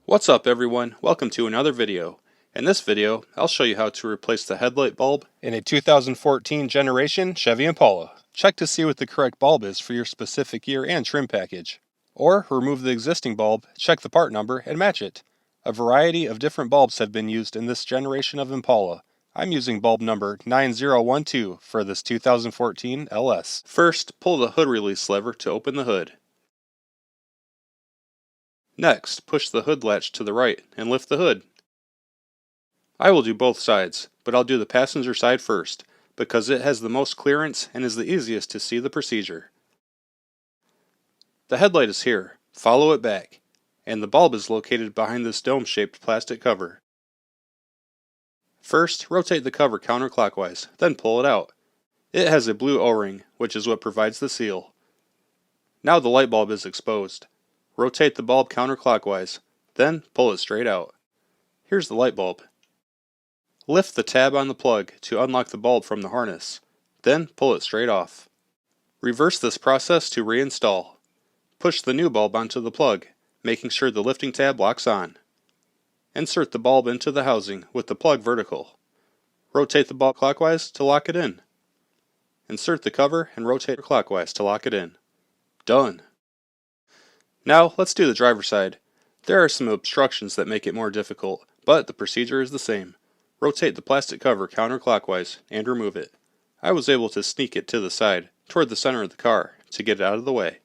What's up everyone, welcome to another video. In this video, I'll show you how to replace the headlight bulb in a 2014 generation Chevy Impala. Check to see what the correct bulb is for your specific year and trim package. Or remove the existing bulb, check the part number, and match it. A variety of different bulbs have been used in this generation of Impala. I'm using bulb number 9012 for this 2014 LS. First, pull the hood release lever to open the hood. Next, push the hood latch to the right and lift the hood. I will do both sides, but I'll do the passenger side first, because it has the most clearance and is the easiest to see the procedure. The headlight is here, follow it back, and the bulb is located behind this dome-shaped plastic cover. First, rotate the cover counterclockwise, then pull it out. It has a blue O-ring, which is what provides the seal. Now the light bulb is exposed. Rotate the bulb counterclockwise, then pull it straight out. Here's the light bulb. Lift the tab on the plug to unlock the bulb from the harness, then pull it straight off. Reverse this process to reinstall. Push the new bulb onto the plug, making sure the lifting tab locks on. Insert the bulb into the housing with the plug vertical. Rotate the bulb clockwise to lock it in. Insert the cover and rotate clockwise to lock it in. Done! Now, let's do the driver's side. There are some obstructions that make it more difficult, but the procedure is the same. Rotate the plastic cover counterclockwise and remove it. I was able to sneak it to the side, toward the center of the car, to get it out of the way.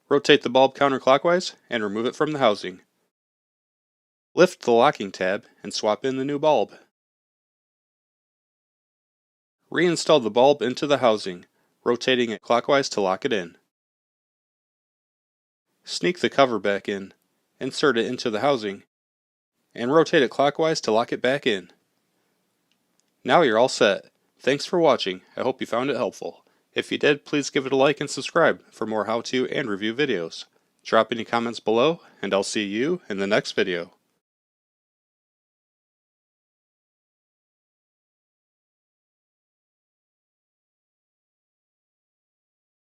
Rotate the bulb counterclockwise and remove it from the housing. Lift the locking tab and swap in the new bulb. Reinstall the bulb into the housing, rotating it clockwise to lock it in. Sneak the cover back in, insert it into the housing, and rotate it clockwise to lock it back in. Now you're all set. Thanks for watching. I hope you found it helpful. If you did, please give it a like and subscribe for more how-to and review videos. Drop any comments below, and I'll see you in the next video.